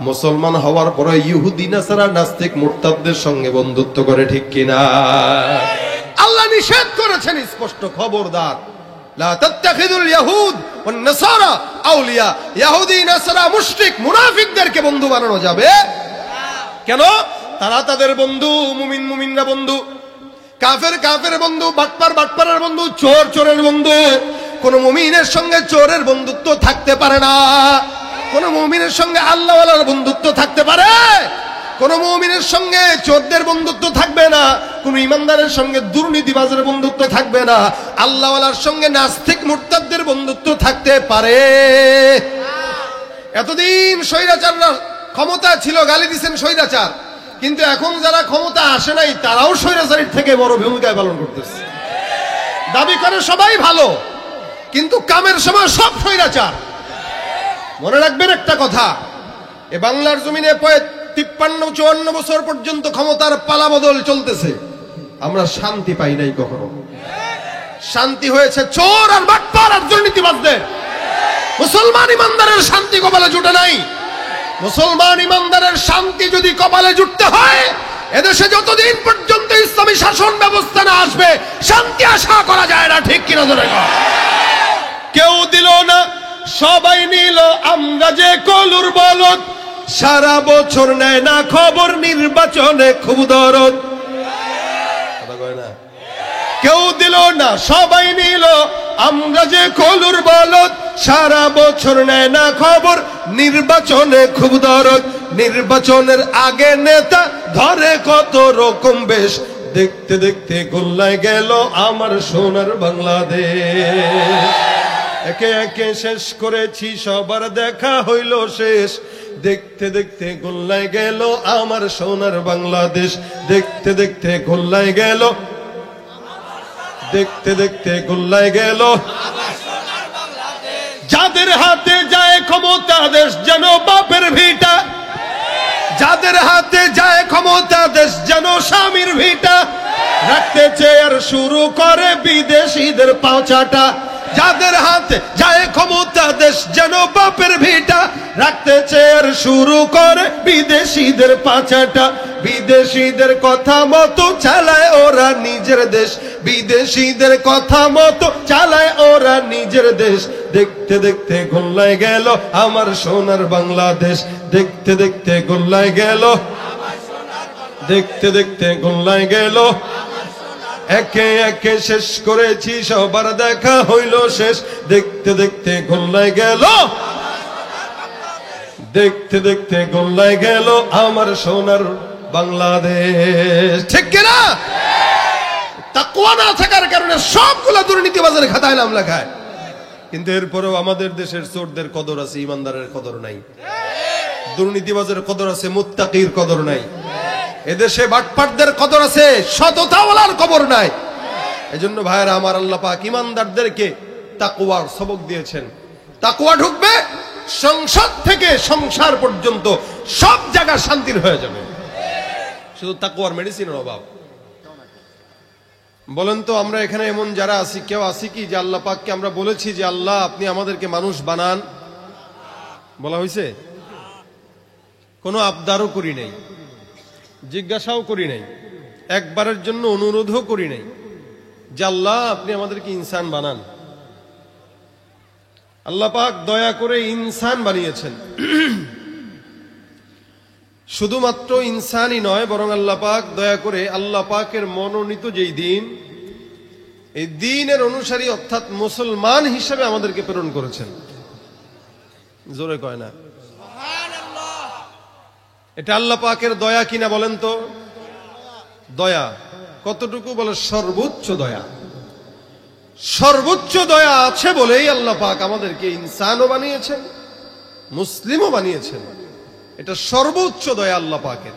মুসলমান হওয়ার পরে ইহুদি নাসারা নাস্তিক মুরতাদদের সঙ্গে বন্ধুত্ব করে, ঠিক কিনা? আল্লাহ নিষেধ করেছেন স্পষ্ট, খবরদার, লা তাত্তাখিযুল ইয়াহুদ ওয়ান নাসারা আউলিয়া। ইহুদি নাসারা মুশরিক মুনাফিকদেরকে বন্ধু বানানো যাবে কেন? তারা তাদের বন্ধু, মুমিন মুমিনরা বন্ধু, কাফের কাফের বন্ধু, বাটপার বাটপারের বন্ধু, চোর চোরের বন্ধু। কোন মুমিনের সঙ্গে চোরের বন্ধুত্ব থাকতে পারে না। কোন মুমিনের সঙ্গে আল্লাহওয়ালার বন্ধুত্ব থাকতে পারে? কোন মুমিনের সঙ্গে চোরদের বন্ধুত্ব থাকবে না। কোন ইমানদারের সঙ্গে দুর্নীতিবাজের বন্ধুত্ব থাকবে না। আল্লাহওয়ালার সঙ্গে নাস্তিক মুরতাদদের বন্ধুত্ব থাকতে পারে? এতদিন স্বৈরাচাররা ক্ষমতা ছিল, গালি দিচ্ছেন স্বৈরাচার, কিন্তু এখন যারা ক্ষমতা আসে নাই তারাও স্বৈরাচারীর থেকে বড় ভূমিকা পালন করতেছে। দাবি করে সবাই ভালো, কিন্তু কামের সময় সব স্বৈরাচার। মনে রাখবেন একটা কথা, এ বাংলার জমিনে 53-54 বছর পর্যন্ত ক্ষমতার পালাবদল চলতেছে, আমরা শান্তি পাই নাই কখনো। শান্তি হয়েছে চোর আর বাটপার আর দুর্নীতিবাজদের। মুসলমান ইমানদারের শান্তি কপালে জুটে নাই। মুসলমান ইমানদারের শান্তি যদি কপালে জুটতে হয়, এদেশে যতদিন পর্যন্ত ইসলামী শাসন ব্যবস্থা না আসবে শান্তি আশা করা যায় না, ঠিক কিনা? ধরে কেউ দিল না, সবাই নিল, আমরা যে কলুর বলদ, সারা বছর নেয় না খবর, নির্বাচনে খুব দরদ। কেউ দিল না, সবাই নিল, আমরা যে কলুর বলদ, সারা বছর নেয় না খবর, নির্বাচনে খুব দরদ। নির্বাচনের আগে নেতা ধরে কত রকম বেশ, দেখতে দেখতে গোল্লায় গেল আমার সোনার বাংলাদেশ। একে একে শেষ করেছি, সবার দেখা হইল শেষ, দেখতে দেখতে গোল্লায় গেল আমার সোনার বাংলাদেশ। দেখতে দেখতে গোল্লায় গেল, দেখতে দেখতে গোল্লায় গেল। যাদের হাতে যায় ক্ষমতা দেশ যেন বাপের ভিটা, যাদের হাতে যায় ক্ষমতা দেশ যেন স্বামীর ভিটা, রাখতে চেয়ার শুরু করে বিদেশিদের পাঁচাটা। যাদের হাতে যায় ক্ষমতা দেশ যেন বাপের ভিটা, রাখতে চেয়ার শুরু করে বিদেশিদের পাঁচাটা। বিদেশিদের কথা মতো চালায় ওরা নিজের দেশ, বিদেশিদের কথা মতো চালায় ওরা নিজের দেশ। দেখতে দেখতে গোল্লায় গেল আমার সোনার বাংলাদেশ। দেখতে দেখতে গোল্লায় গেল, দেখতে দেখতে গোল্লায় গেল। একে একে শেষ করেছি, সবার দেখা হইল শেষ, দেখতে দেখতে গোল্লায় গেল, দেখতে দেখতে গোল্লায় গেল আমার সোনার বাংলাদেশ। ঠিক কিনা? তাকওয়া না থাকার কারণে সবগুলা দুর্নীতিবাজের খাতায় নাম লেখায়, কিন্তু এরপরেও আমাদের দেশের চোরদের কদর আছে, ইমানদারের কদর নাই। দুর্নীতিবাজের কদর আছে, মুত্তাকির কদর নাই। এদেশে বাটপাটদের কদর আছে, সততাওয়ালার কবর নাই। এজন্য ভাইরা আমার, আল্লাহ পাক ইমানদারদেরকে তাকওয়ার সবক দিয়েছেন। তাকওয়া ঢুকবে সংসদ থেকে সংসার পর্যন্ত, সব জায়গা শান্তির হয়ে যাবে। শুধু তাকওয়ার মেডিসিনের অভাব। বলেন তো, আমরা এখানে এমন যারা আছি, কেউ আছি কি যে আল্লাহ পাককে আমরা বলেছি যে আল্লাহ আপনি আমাদেরকে মানুষ বানান? বলা হয়েছে? কোনো আবদারও করি নাই, জিজ্ঞাসাও করি নাই, একবারের জন্য অনুরোধও করি নাই যে আল্লাহ আপনি আমাদেরকে ইনসান বানান। আল্লাহ পাক দয়া করে ইনসান বানিয়েছেন। শুধুমাত্র ইনসানই নয়, বরং আল্লাহ পাক দয়া করে আল্লাহ পাকের মনোনীত যেই দিন, এই দিনের অনুসারী অর্থাৎ মুসলমান হিসেবে আমাদেরকে প্রেরণ করেছেন। জোরে কয় না? এটা আল্লাহ পাকের দয়া কিনা বলেন তো? দয়া কতটুকু? বলে সর্বোচ্চ দয়া। সর্বোচ্চ দয়া আছে বলেই আল্লাহ পাক আমাদেরকে ইনসানও বানিয়েছেন, মুসলিমও বানিয়েছেন। এটা সর্বোচ্চ দয়া আল্লাহ পাকের।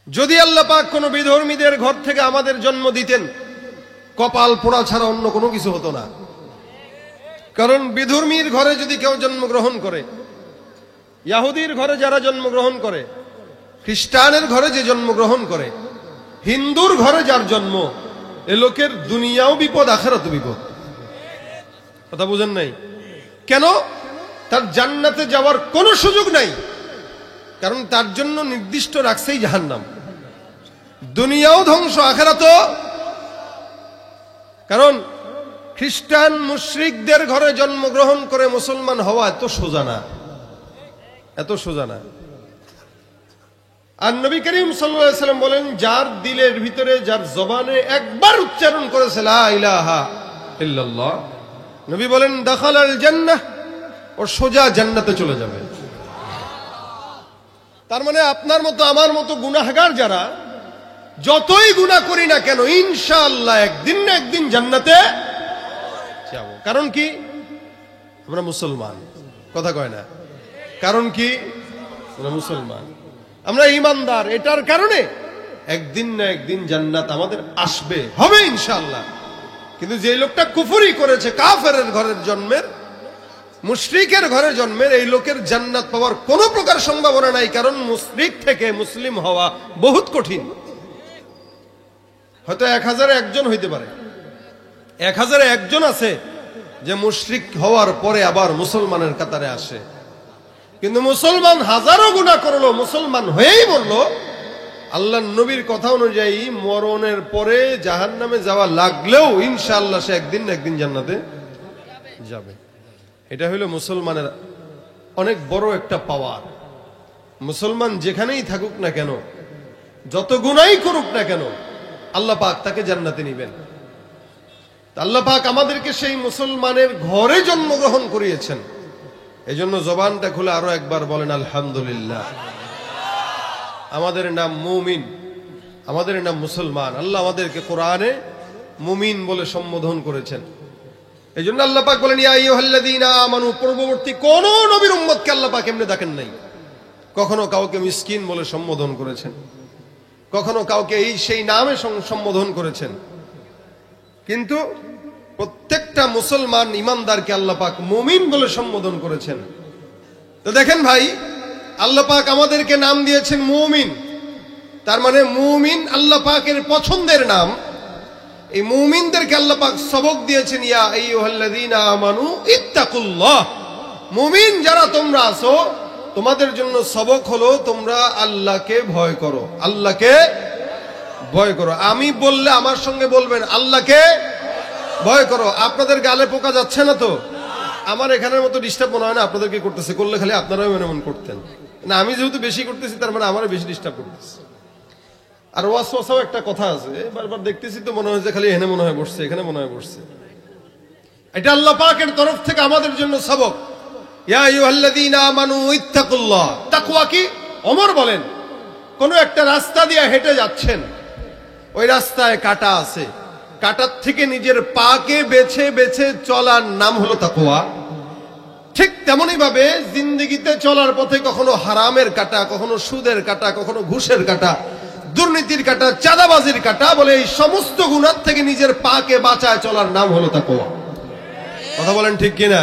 যদি আল্লাহ পাক কোন বিধর্মীদের ঘর থেকে আমাদের জন্ম দিতেন, কপাল পোড়া ছাড়া অন্য কোনো কিছু হতো না। কারণ বিধর্মীর ঘরে যদি কেউ জন্মগ্রহণ করে, ইহুদির ঘরে যারা জন্মগ্রহণ করে, খ্রিস্টানের ঘরে যে জন্মগ্রহণ করে, হিন্দুর ঘরে যার জন্ম, এ লোকের দুনিয়াও বিপদ, আখিরাতও বিপদ। কথা বুঝেন নাই? কেন? তার জান্নাতে যাওয়ার কোনো সুযোগ নাই, কারণ তার জন্য নির্দিষ্ট রাখছেই জাহান্নাম। দুনিয়াও ধ্বংস, আখিরাতও। কারণ খ্রিস্টান মুশরিকদের ঘরে জন্মগ্রহণ করে মুসলমান হওয়া এত সোজা না, এত সোজা না। আর নবী করিম সাল্লাল্লাহু আলাইহি ওয়াসাল্লাম বলেন, যার দিলের ভিতরে, যার জবানে একবার উচ্চারণ করেছে লা ইলাহা ইল্লাল্লাহ, নবী বলেন দাখালাল জান্নাহ, ও সোজা জান্নাতে চলে যাবে। তার মানে আপনার মতো আমার মতো গুনাহগার যারা, যতই গুনাহ করি না কেন, ইনশাআল্লাহ একদিন না একদিন জান্নাতে যাব। কারণ কি? আমরা মুসলমান। কথা কয় না? কারণ কি? আমরা মুসলমান, আমরা ঈমানদার। এটার কারণে একদিন না একদিন জান্নাত আমাদের আসবে, হবে ইনশাআল্লাহ। কিন্তু যে লোকটা কুফরি করেছে, কাফেরের ঘরের জন্মের, মুশরিকের ঘরে জন্মের, এই লোকের জান্নাত পাওয়ার কোনো প্রকার সম্ভাবনা নাই। কারণ মুশরিক থেকে মুসলিম হওয়া বহুত কঠিন। হয়তো 1000-এ একজন হইতে পারে, 1000-এ একজন আছে যে মুশরিক হওয়ার পরে আবার মুসলমানের কাতারে আসে। কিন্তু মুসলমান হাজারো গুনাহ করলো, মুসলমান হয়েই মরলো, আল্লাহর নবীর কথা অনুযায়ী মরণের পরে জাহান্নামে যাওয়া লাগলেও ইনশাআল্লাহ সে একদিন না একদিন জান্নাতে যাবে। এটা হলো মুসলমানের অনেক বড় একটা পাওয়ার। মুসলমান যেখানেই থাকুক না কেন, যত গুনাহই করুক না কেন, আল্লাহ পাক তাকে জান্নাতে নিবেন। আল্লাহ পাক আমাদেরকে সেই মুসলমানের ঘরে জন্মগ্রহণ করিয়েছেন। এজন্য জবানটা খুলে আরো একবার বলেন আলহামদুলিল্লাহ। আমাদের নাম মুমিন, আমাদের নাম মুসলমান। আল্লাহ আমাদেরকে কোরআনে মুমিন বলে সম্বোধন করেছেন। এই জন্য আল্লাহ পাক বলেন ইয়া আইয়ুহাল্লাযীনা আমানু, পূর্ববর্তী কোন নবীর উম্মতকে আল্লাহ পাক এমনি ডাকেন নাই। কখনো কাউকে মিসকিন বলে সম্বোধন করেছেন, কখনো কাউকে এই সেই নামে সম্বোধন করেছেন, কিন্তু প্রত্যেকটা মুসলমান ইমানদারকে আল্লাহ পাক মুমিন বলে সম্বোধন করেছেন। তো দেখেন ভাই, আল্লাহ পাক আমাদেরকে নাম দিয়েছেন মুমিন। তার মানে মুমিন আল্লাহ পাকের পছন্দের নাম। এই মুমিনদেরকে আল্লাহ পাক সবক দিয়েছেন ইয়া আইয়ুহাল্লাযীনা আমানু ইত্তাকুল্লাহ। মুমিন যারা তোমরা আছো, তোমাদের জন্য সবক হলো তোমরা আল্লাহকে ভয় করো, আল্লাহকে ভয় করো। আমি বললে আমার সঙ্গে বলবেন আল্লাহকে ভয় করো। আপনাদের গালে পোকা যাচ্ছে না তো? আমার এখানের মতো ডিস্টার্ব মনে হয় না আপনাদেরকে করতেছে, করলে খালি আপনারাও এমন করতেন না। আমি যেহেতু বেশি করতেছি, তার মানে আমারও বেশি ডিস্টার্ব করতেছে। আর ওয়াসওয়াসাও একটা কথা আছে, বারবার দেখতেছি তো মনে হয় যে খালি এখানে মনে হয় বসছে, এখানে মনে হয় বসছে। এটা আল্লাহ পাকের তরফ থেকে আমাদের জন্য সবক। ইয়া আইয়ুহাল্লাযীনা আমানু ইত্তাকুল্লাহ। তাকওয়া কি? ওমর বলেন, কোন একটা রাস্তা দিয়ে হেঁটে যাচ্ছেন, ওই রাস্তায় কাঁটা আছে, কাঁটার থেকে নিজের পাকে বেছে বেছে চলার নাম হলো তাকওয়া। ঠিক তেমনি ভাবে জিন্দেগিতে চলার পথে কখনো হারামের কাঁটা, কখনো সুদের কাঁটা, কখনো ঘুষের কাঁটা, দুর্নীতির কাঁটা, চাঁদাবাজির কাঁটা, বলে এই সমস্ত গুনাহ থেকে নিজের পাকে বাঁচায় চলার নাম হলো তাকওয়া। কথা বলেন ঠিক কিনা?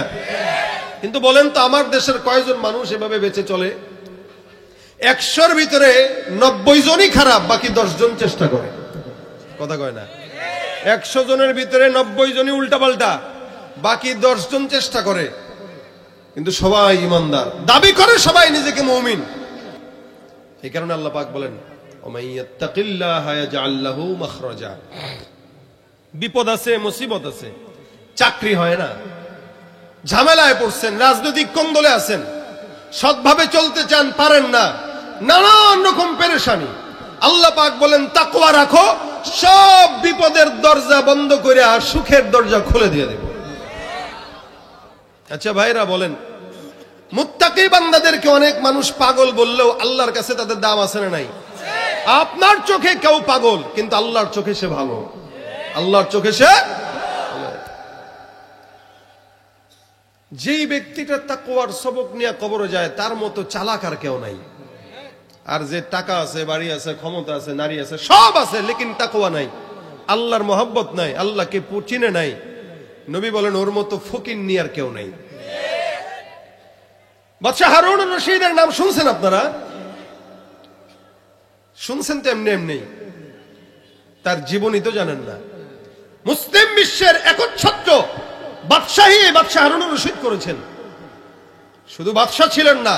কিন্তু বলেন তো, আমার দেশের কয়জন মানুষ এভাবে বেঁচে চলে? 100-র ভিতরে 90 জনই খারাপ, বাকি 10 জন চেষ্টা করে। কথা কয় না? 100 জনের ভিতরে 90 জনই উল্টাপাল্টা, বাকি 10 জন চেষ্টা করে। কিন্তু সবাই ইমানদার, দাবি করে সবাই নিজেকে মুমিন। এই কারণে আল্লাহ পাক বলেন ওমাইয়াত্তাকিল্লাহা ইয়াজআল লাহু মাখরাজা। বিপদ আছে, মুসিবত আছে, চাকরি হয় না, ঝামেলায় পড়ছেন, রাজনৈতিক কোন্দলে আছেন, সৎভাবে চলতে চান, পারেন না, নানান রকম পেরেশানি। আল্লাহ পাক বলেন তাকওয়া রাখো, সব বিপদের দরজা বন্ধ করে আর সুখের দরজা খুলে দিয়ে দেব। আচ্ছা ভাইরা বলেন, মুত্তাকি বান্দাদেরকে অনেক মানুষ পাগল বললেও আল্লাহর কাছে তাদের দাম আছে না নাই? আপনার চোখে কেউ পাগল, কিন্তু আল্লাহর চোখে সে ভালো, আল্লাহর চোখে সে। যেই ব্যক্তিটা তাকওয়ার সবক নিয়ে কবরে যায়, তার মতো চালাক আর কেউ নাই। আর যে টাকা আছে, বাড়ি আছে, ক্ষমতা আছে, নারী আছে, সব আছে, লেকিন তাকওয়া নাই, আল্লাহর মহব্বত নাই, আল্লাহকে চিনে নাই, নবী বলেন ওর মতো ফকির নিয়ে আর কেউ নাই। বাদশাহ হারুন রশিদের নাম শুনছেন আপনারা? শুনছেন তো এমনি এমনি, তার জীবনী তো জানেন না। মুসলিম বিশ্বের একচ্ছত্র বাদশাহী বাদশাহ হারুন রশিদ করেছেন। শুধু বাদশাহ ছিলেন না,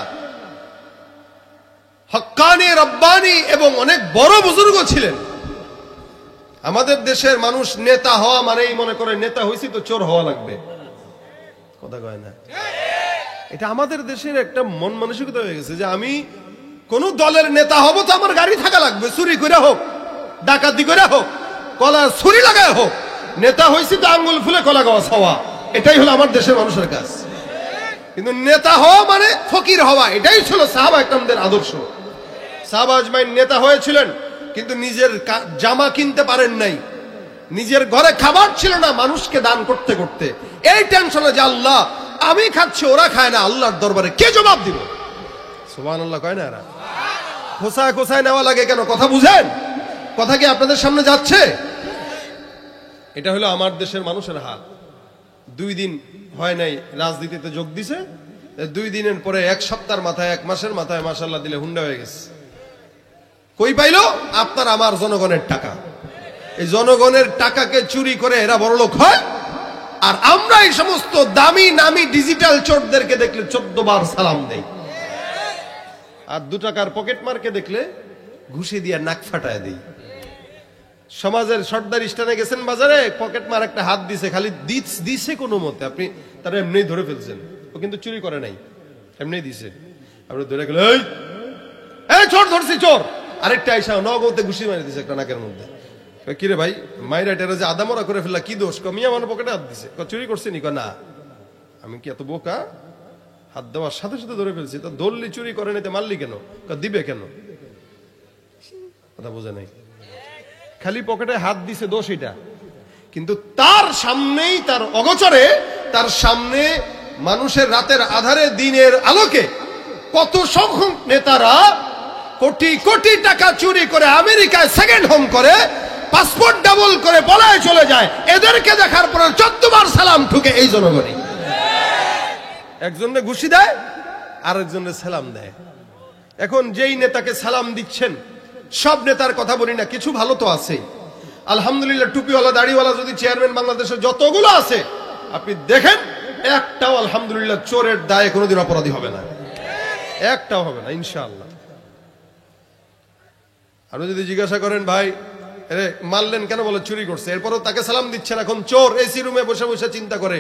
হক্কানি, রব্বানি এবং অনেক বড় বুজুর্গ ছিলেন। আমাদের দেশের মানুষ নেতা হওয়া মানেই মনে করে নেতা হইছি তো চোর হওয়া লাগবে, কথা কয় না? এটা আমাদের দেশের একটা মন মানসিকতা হয়ে গেছে যে আমি কোন দলের নেতা হব তো আমার গাড়ি থাকা লাগবে, চুরি করে হোক, ডাকাতি করে হোক, কলা ছুরি লাগায় হোক, নেতা হইছি তো আঙ্গুল ফুলে কলা গাছ হওয়া, এটাই হলো আমার দেশের মানুষের কাজ। কিন্তু নেতা হওয়া মানে ফকির হওয়া, এটাই ছিল সাহাবা একরামদের আদর্শ। সাহাবা আজমাইন নেতা হয়েছিলেন কিন্তু নিজের জামা কিনতে পারেন নাই, নিজের ঘরে খাবার ছিল না, মানুষকে দান করতে করতে এই টেনশনে যে আল্লাহ আমি খাচ্ছি ওরা খায় না, আল্লাহর দরবারে কে জবাব দিব? সুবহানাল্লাহ কয় না? এরা খোসায় খোসায় নেওয়া লাগে কেন? কথা বুঝেন? কথা কি আপনাদের সামনে যাচ্ছে? এটা হলো আমার দেশের মানুষের হাল। 2 দিন হয় নাই রাজনীতিতে যোগ দিছে, 2 দিনের পরে 1 সপ্তাহের মাথায় 1 মাসের মাথায় মাশাআল্লাহ দিলে হুন্ডা হয়ে গেছে। কই পাইলো? আপনার আমার জনগণের টাকা। এই জনগণের টাকাকে চুরি করে এরা বড়লোক হয়, আর আমরা এই সমস্ত দামি নামি ডিজিটাল চোরদেরকে দেখলে 14 বার সালাম দেই, আর 2 টাকার পকেট মারকে দেখলে ঘুষি দিয়ে নাক ফাটায় দেই। সমাজের সর্দার স্থানে গেছেন বাজারে, পকেট মার একটা হাত দিছে, খালি দিছে কোনো মতে, আপনি তারা এমনি ধরে ফেলছেন, ও কিন্তু চুরি করে নাই, এমনি দিছে, আপনি ধরে গেলে এই চোর ধরছি চোর, আরেকটা আইসা নগদে ঘুষি মারি দিছে একটা নাকের মধ্যে। কিরে ভাই মাইরা টেরা যে আদামরা করে ফেললা, কি দোষ? কমিয়া আমার পকেটে হাত দিছে, চুরি করছি নি? না, আমি কি এত বোকা? হাত দেওয়ার সাথে সাথে ধরে ফেলছি। তো ধরলি চুরি করে নিতে মারলি কেন? দিবে কেন? কথা বোঝে নাই, খালি পকেটে হাত দিছে, দোষ এটা। কিন্তু তার সামনেই, তার অগোচরে, তার সামনে মানুষের রাতের আধারে দিনের আলোকে কত সংখ্যক নেতারা কোটি কোটি টাকা চুরি করে আমেরিকায় সেকেন্ড হোম করে, পাসপোর্ট ডাবল করে পলায় চলে যায়। এদেরকে দেখার পরে 14 বার সালাম ঠুকে এই জনগণই। একজনে ঘুষি দেয়, আরেকজনে সালাম দেয়। এখন যেই নেতাকে সালাম দিচ্ছেন, সব নেতার কথা বলি না, কিছু ভালো তো আছে আলহামদুলিল্লাহ। টুপিওয়ালা দাড়িওয়ালা যদি চেয়ারম্যান বাংলাদেশে যতগুলো আছে আপনি দেখেন, একটাও আলহামদুলিল্লাহ চোরের দায়ে কোনোদিন অপরাধী হবে না, একটাও হবে না ইনশাআল্লাহ। আপনি যদি জিজ্ঞাসা করেন ভাই আরে মারলেন কেন, বলে চুরি করছে, এরপরও তাকে সালাম দিচ্ছেন। এখন চোর এসি রুমে বসে বসে চিন্তা করে,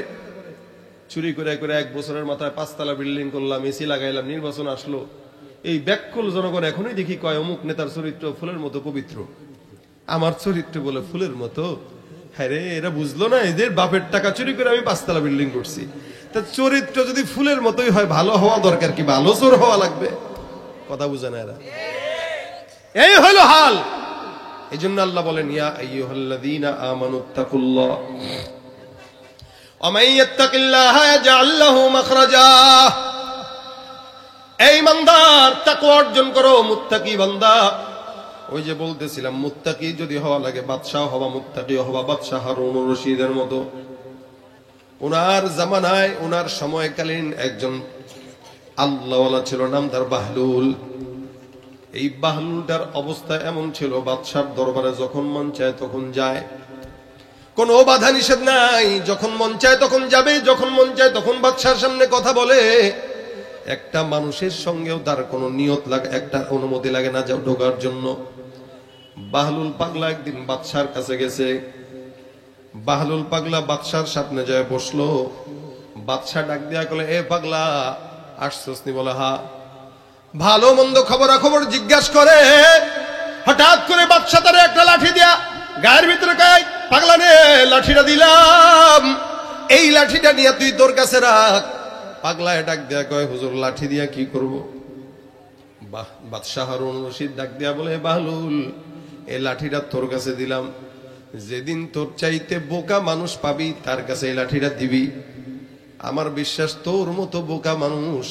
চুরি করে করে 1 বছরের মাথায় 5 তলা বিল্ডিং করলাম, এসি লাগাইলাম, নির্বাচন আসলো, এই ব্যাকুল জনগণ এখনই দেখি কয় অমুক নেতার চরিত্র ফুলের মতো পবিত্র, আমার চরিত্র বলে ফুলের মতো। হ্যাঁ রে, এরা বুঝলো না এদের বাপের টাকা চুরি করে আমি 5 তলা বিল্ডিং করছি। তা চরিত্র যদি ফুলের মতোই হয়, ভালো হওয়া দরকার কি, ভালো চোর হওয়া লাগবে? কথা বুঝে না এরা। এই হলো হাল। এই জন্য আল্লাহ বলেন, ইয়া আইয়ুহাল্লাযীনা আমানুত্তাকুল্লাহ ওয়া মান ইয়াত্তাকিল্লাহা ইয়াজআল লাহু মাখরাজা। এই ইমানদার তাকওয়া অর্জন করো, মুত্তাকি বান্দা। ওই যে বলতেছিলাম, মুত্তাকি যদি হওয়া লাগে বাদশাহ হওয়া, মুত্তাকি হওয়া বাদশাহ হারুন রশিদের মতো। ওনার জামানায়, ওনার সময়কালীন একজন আল্লাহওয়ালা ছিল, নাম তার বাহলুল। এই বাহলুলটার অবস্থা এমন ছিল, বাদশার দরবারে যখন মন চায় তখন যায়, কোনো বাধা নিষেধ নাই, যখন মন চায় তখন যাবে, যখন মন চায় তখন বাদশার সামনে কথা বলে। একটা মানুষের সঙ্গেও তার কোনো নিয়ত লাগে, একটা অনুমতি লাগে না যাও ঢোকার জন্য। বাহলুল পাগলা একদিন বাদশার কাছে গেছে। বাহলুল পাগলা বাদশার সামনে যায় বসলো। বাদশা ডাক দিয়া বলে, এ পাগলা আসছস নি? বলে হা। ভালো মন্দ খবরাখবর জিজ্ঞাসা করে। হঠাৎ করে বাদশা তারে একটা লাঠি দিয়া গায়ের ভিতরে কয়, পাগলা নে লাঠিটা দিলাম, এই লাঠিটা নিয়ে তুই তোর কাছে রাখ। পাগলা ডাক দিয়া কয়, হুজুর লাঠি দিয়া কি করব? বাদশাহ হারুন রশিদ ডাক দিয়া বলে, বাহলুল এই লাঠিটা তোর কাছে দিলাম, যেদিন তোর চাইতে বোকা মানুষ পাবি তার কাছে এই লাঠিটা দিবি। আমার বিশ্বাস তোর মতো বোকা মানুষ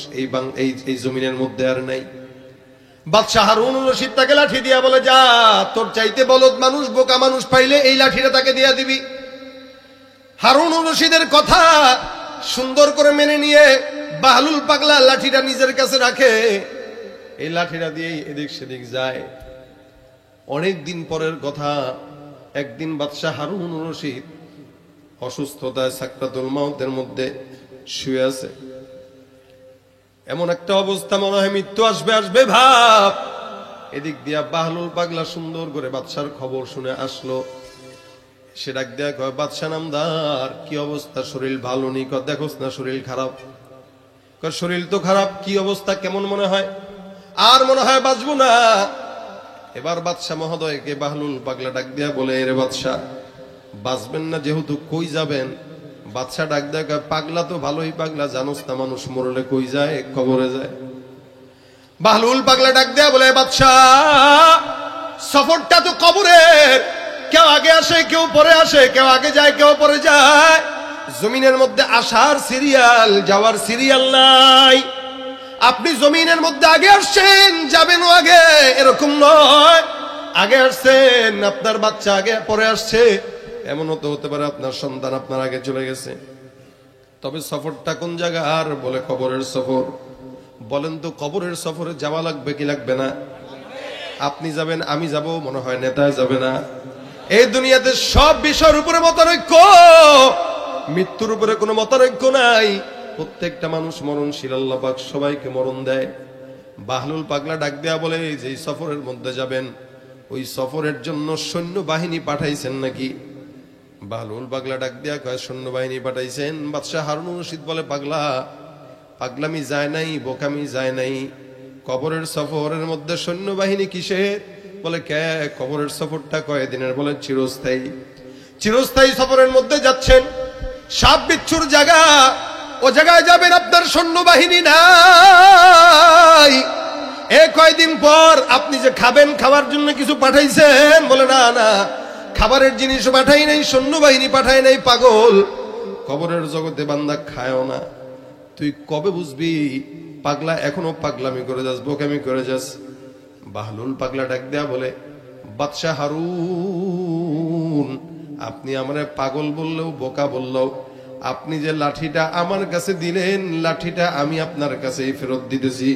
এই জমিনের মধ্যে আর নাই। বাদশাহ হারুন রশিদ তাকে লাঠি দিয়া বলে, যা তোর চাইতে বলদ মানুষ বোকা মানুষ পাইলে এই লাঠিটা তাকে দিয়া দিবি। হারুন রশিদের কথা সুন্দর করে মেনে নিয়ে বাহলুল পাগলা লাঠিটা নিজের কাছে রাখে। এই লাঠিটা দিয়ে এদিক সেদিক যায়। অনেক দিন পরের কথা, একদিন বাদশাহ হারুন রশিদ অসুস্থতায় সাকরাতুল মাউতের মধ্যে শুয়ে আছে। এমন একটা অবস্থা মনে হয় মৃত্যু আসবে আসবে ভাব। এদিক দিয়া বাহলুল পাগলা সুন্দর করে বাদশার খবর শুনে আসলো। সে ডাক দেয়া কয়, বাদশা নামদার, কি অবস্থা? শরীর ভালো নেই? দেখোস না শরীর খারাপ? শরীর তো খারাপ। কি অবস্থা, কেমন মনে হয়? আর মনে হয় বাঁচবো না। এবার বাদশা মহোদয়কে বাহলুল পাগলা ডাক দিয়া বলে, এরে বাদশা, বাঁচবেন না যেহেতু কই যাবেন? বাদশা ডাক দেয়া কয়, পাগলা তো ভালোই পাগলা, জানোস না মানুষ মরলে কই যায়? কবরে যায়। বাহলুল পাগলা ডাক দেয়া বলে, বাদশা, সফরটা তো কবরের। কেউ আগে আসে, কেউ পরে আসে, কেউ আগে যায়, কেউ পরে যায়। জমিনের মধ্যে আসার সিরিয়াল, যাওয়ার সিরিয়াল নাই। আপনি জমিনের মধ্যে আগে আসছেন, যাবেনও আগে, এরকম নয়। আগে আসছেন, আপনার বাচ্চা আগে পরে আসছে, এমনও তো হতে পারে আপনার সন্তান আপনার আগে চলে গেছে। তবে সফরটা কোন জায়গা? আর বলে কবরের সফর। বলেন তো, কবরের সফরে যাওয়া লাগবে কি লাগবে না? আপনি যাবেন, আমি যাব, মনে হয় নেতায় যাবে না। এই দুনিয়াতে সব বিষয়ের উপরে মতানৈক্য, মৃত্যুর উপরে কোনো মতানৈক্য নাই। প্রত্যেকটা মানুষ মরণশীল, আল্লাহ পাক সবাইকে মরণ দেয়। বাহলুল পাগলা ডাক দেয়া বলে, যে সফরের মধ্যে যাবেন ওই সফরের জন্য সৈন্য বাহিনী পাঠাইছেন নাকি? বাহলুল পাগলা ডাক দেয়া কয়, সৈন্যবাহিনী পাঠাইছেন। বাদশাহ হারুন রশিদ বলে, পাগলা, পাগলামি যায় নাই, বোকামি যায় নাই। কবরের সফরের মধ্যে সৈন্যবাহিনী কিসের? বলে, কে কবরের সফরটা কয়দিনের? বলে, চিরস্থায়ী। চিরস্থায়ী সফরের মধ্যে যাচ্ছেন, সাপ বিচ্ছুর জায়গা, ও জায়গায় যাবেন, আপনার সৈন্যবাহিনী নাই। এ কয়দিন পর আপনি যে খাবেন, খাবার জন্য কিছু পাঠাইছেন? বলে, না না, খাবারের জিনিস পাঠাই নাই, সৈন্যবাহিনী পাঠাই নাই। পাগল, কবরের জগতে বান্দা খায়ও না। তুই কবে বুঝবি? পাগলা, এখনো পাগলামি করে যাস, বোকামি করে যাস। বাহলুল পাগলা ডাক দেয়া বলে, বাদশাহ হারুন, আপনি আমারে পাগল বললেও বোকা বললেও, আপনি যে লাঠিটা আমার কাছে দিলেন, লাঠিটা আমি আপনার কাছে ফেরত দিতেছি।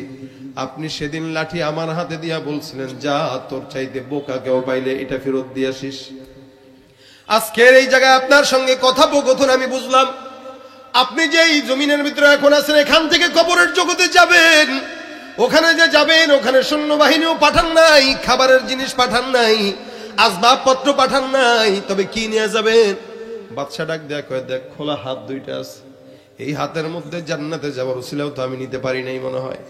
আপনি সেদিন লাঠি আমার হাতে দিয়া বলছিলেন, যা তোর চাইতে বোকা কেউ পাইলে এটা ফেরত দিয়ে আসিস। আজকের এই জায়গায় আপনার সঙ্গে কথোপকথন আমি বুঝলাম। আপনি যে এই জমিনের ভিতরে এখন আছেন, এখান থেকে কবরের জগতে যাবেন। ওখানে যে যাবেন, ওখানে সৈন্যবাহিনীও পাঠান নাই, খাবারের জিনিস পাঠান নাই, আসবাবপত্র পাঠান নাই। তবে কি নিয়ে যাবেন? বাদশা ডাক দেয়া কয়, দেখ, খোলা হাত দুইটা আছে, এই হাতের মধ্যে জান্নাতে যাওয়ার উসিলাও তো আমি নিতে পারি নাই মনে হয়।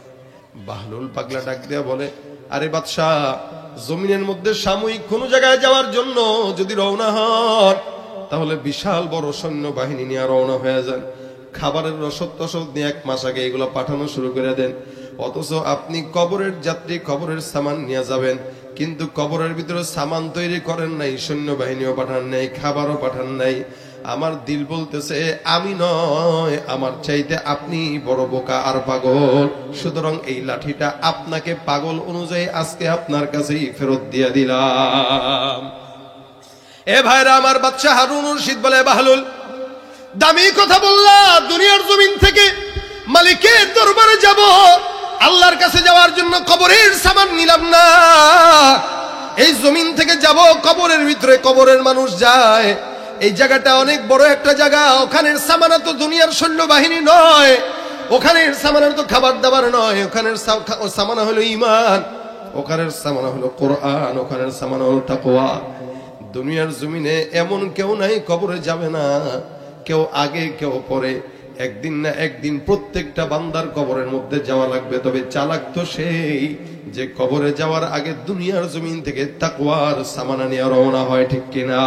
বাহলুল পাগলা ডাক দেয়া বলে, আরে বাদশাহ, জমিনের মধ্যে সাময়িক কোন জায়গায় যাওয়ার জন্য যদি রওনা হন, তাহলে বিশাল বড় সৈন্যবাহিনী নিয়ে রওনা হয়ে যান। খাবারের রসদ টসদ নিয়ে 1 মাস আগে এগুলো পাঠানো শুরু করে দেন। অথচ আপনি কবরের যাত্রী, কবরের সামান নিয়ে যাবেন, কিন্তু কবরের ভিতরে সামান তৈরি করেন নাই, সৈন্যবাহিনীও পাঠান নাই, খাবারও পাঠান নাই। আমার দিল বলতেছে আমি নয়, আমার চাইতে আপনি বড় বোকা আর পাগল। সুতরাং এই লাঠিটা আপনাকে পাগল অনুযায়ী আজকে আপনার কাছেই ফেরত দিয়ে দিলাম। এ ভাইরা আমার, বাদশা হারুন রশিদ বলে, বাহলুল, দামি কথা বললা, দুনিয়ার জমিন থেকে মালিকের দরবারে যাব, আল্লাহর কাছে যাওয়ার জন্য কবরের সামান নিলাম না। এই জমিন থেকে যাব কবরের ভিতরে, কবরের মানুষ যায়। এই জায়গাটা অনেক বড় একটা জায়গা। ওখানের সামানা তো দুনিয়ার সৈন্যবাহিনী নয়, ওখানের সামানা তো খাবার দাবার নয়, ওখানের সামানা হলো ঈমান, ওখানের সামানা হলো কোরআন, ওখানের সামানা হলো তাকওয়া। দুনিয়ার জমিনে এমন কেউ নাই কবরে যাবে না, কেউ আগে কেউ পরে। একদিন না একদিন প্রত্যেকটা বান্দার কবরের মধ্যে যাওয়া লাগবে। তবে চালাক তো সেই যে কবরে যাওয়ার আগে দুনিয়ার জমিন থেকে তাকওয়ার সামানা নিয়ে রওনা হয়, ঠিক কিনা?